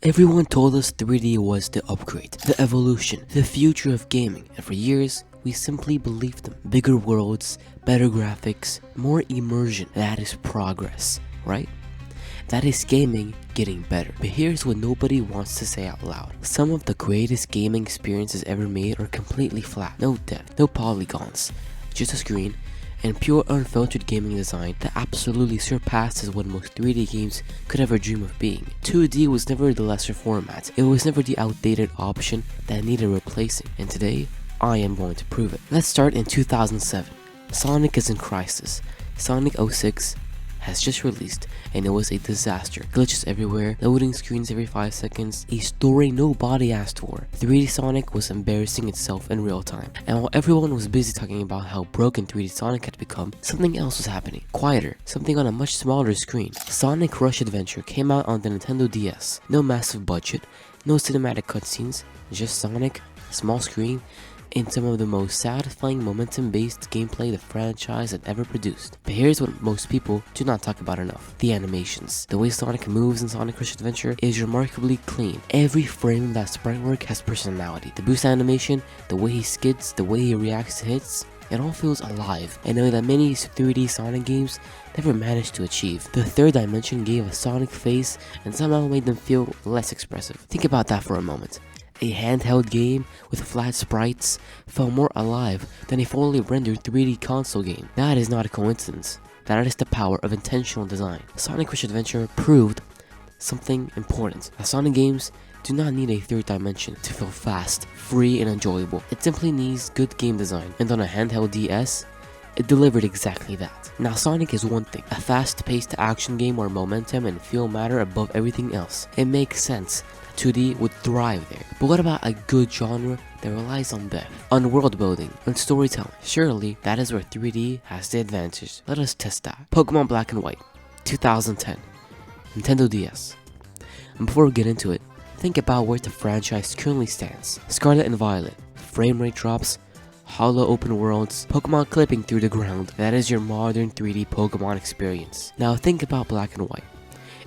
Everyone told us 3D was the upgrade, the evolution, the future of gaming, and for years, we simply believed them. Bigger worlds, better graphics, more immersion. That is progress, right? That is gaming getting better. But here's what nobody wants to say out loud. Some of the greatest gaming experiences ever made are completely flat. No depth, no polygons, just a screen, and pure unfiltered gaming design that absolutely surpasses what most 3D games could ever dream of being. 2D was never the lesser format, it was never the outdated option that needed replacing, and today, I am going to prove it. Let's start in 2007. Sonic is in crisis. Sonic 06 has just released and it was a disaster. Glitches everywhere, loading screens every 5 seconds, a story nobody asked for. 3D Sonic was embarrassing itself in real time. And while everyone was busy talking about how broken 3D Sonic had become, something else was happening. Quieter, something on a much smaller screen. Sonic Rush Adventure came out on the Nintendo DS. No massive budget, no cinematic cutscenes, just Sonic, small screen, and some of the most satisfying momentum-based gameplay the franchise had ever produced. But here's what most people do not talk about enough: the animations. The way Sonic moves in Sonic Rush Adventure is remarkably clean. Every frame of that sprite work has personality. The boost animation, the way he skids, the way he reacts to hits, it all feels alive, in a way that many 3D Sonic games never managed to achieve. The third dimension gave a Sonic face and somehow made them feel less expressive. Think about that for a moment. A handheld game with flat sprites felt more alive than a fully rendered 3D console game. That is not a coincidence. That is the power of intentional design. Sonic Rush Adventure proved something important. That Sonic games do not need a third dimension to feel fast, free, and enjoyable. It simply needs good game design. And on a handheld DS, it delivered exactly that. Now Sonic is one thing, a fast-paced action game where momentum and feel matter above everything else. It makes sense. 2D would thrive there. But what about a good genre that relies on depth, on world building, on storytelling? Surely that is where 3D has the advantage. Let us test that. Pokémon Black and White, 2010, Nintendo DS. And before we get into it, think about where the franchise currently stands. Scarlet and Violet, frame rate drops, hollow open worlds, Pokemon clipping through the ground. That is your modern 3D Pokemon experience. Now think about Black and White,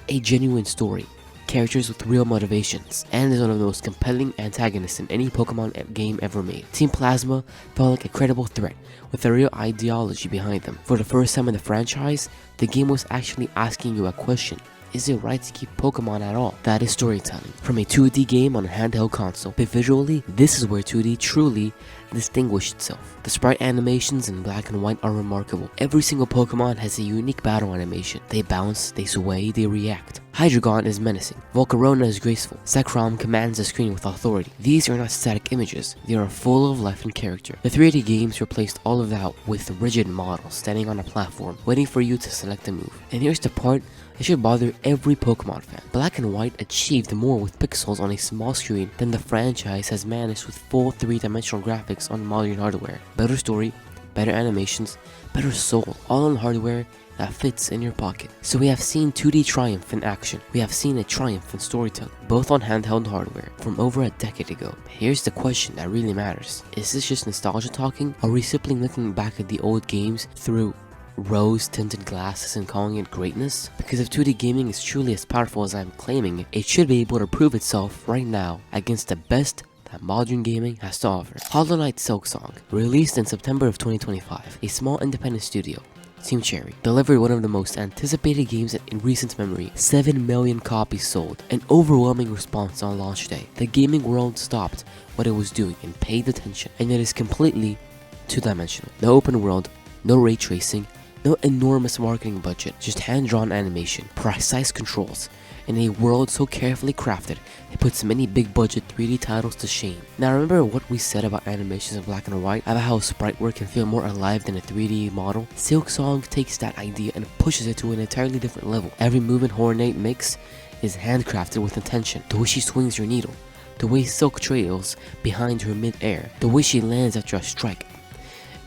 a genuine story, characters with real motivations, and is one of the most compelling antagonists in any Pokemon game ever made. Team Plasma felt like a credible threat with a real ideology behind them. For the first time in the franchise, the game was actually asking you a question: is it right to keep Pokemon at all? That is storytelling. From a 2D game on a handheld console, but visually, this is where 2D truly distinguished itself. The sprite animations in Black and White are remarkable. Every single Pokemon has a unique battle animation. They bounce, they sway, they react. Hydreigon is menacing. Volcarona is graceful. Zekrom commands the screen with authority. These are not static images. They are full of life and character. The 3D games replaced all of that with rigid models standing on a platform, waiting for you to select a move. And here's the part that should bother every Pokemon fan. Black and White achieved more with pixels on a small screen than the franchise has managed with full 3-dimensional graphics on modern hardware. Better story, better animations, better soul, all on hardware that fits in your pocket. So we have seen 2D triumph in action. We have seen a triumph in storytelling, both on handheld hardware from over a decade ago. Here's the question that really matters. Is this just nostalgia talking? Are we simply looking back at the old games through rose-tinted glasses and calling it greatness? Because if 2D gaming is truly as powerful as I'm claiming, it should be able to prove itself right now against the best that modern gaming has to offer. Hollow Knight Silksong, released in September of 2025, a small independent studio, Team Cherry, delivered one of the most anticipated games in recent memory. 7 million copies sold, an overwhelming response on launch day. The gaming world stopped what it was doing and paid attention, and it is completely two-dimensional. No open world, no ray tracing, no enormous marketing budget, just hand-drawn animation, precise controls, in a world so carefully crafted, it puts many big-budget 3D titles to shame. Now remember what we said about animations in Black and White, about how sprite work can feel more alive than a 3D model? Silksong takes that idea and pushes it to an entirely different level. Every move in Hollow Knight mix is handcrafted with intention. The way she swings her needle, the way Silk trails behind her mid-air, the way she lands after a strike.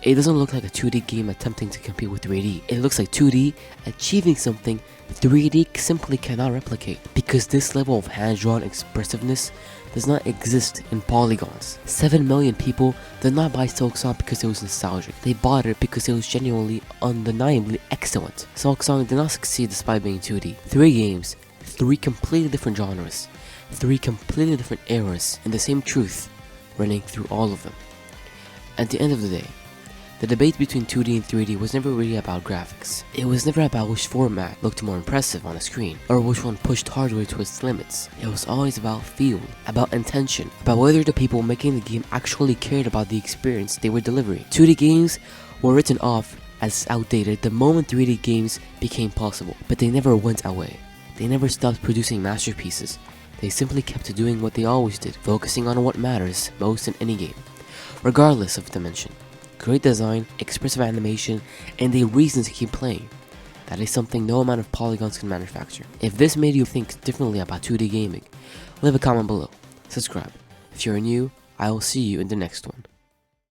It doesn't look like a 2D game attempting to compete with 3D. It looks like 2D achieving something 3D simply cannot replicate, because this level of hand-drawn expressiveness does not exist in polygons. 7 million people did not buy Silksong because it was nostalgic. They bought it because it was genuinely, undeniably excellent. Silksong did not succeed despite being 2D. 3 games, 3 completely different genres, 3 completely different eras and the same truth running through all of them. At the end of the day, the debate between 2D and 3D was never really about graphics. It was never about which format looked more impressive on a screen, or which one pushed hardware to its limits. It was always about feel, about intention, about whether the people making the game actually cared about the experience they were delivering. 2D games were written off as outdated the moment 3D games became possible, but they never went away. They never stopped producing masterpieces. They simply kept doing what they always did, focusing on what matters most in any game, regardless of dimension. Great design, expressive animation, and a reason to keep playing. That is something no amount of polygons can manufacture. If this made you think differently about 2D gaming, leave a comment below. Subscribe. If you're new, I will see you in the next one.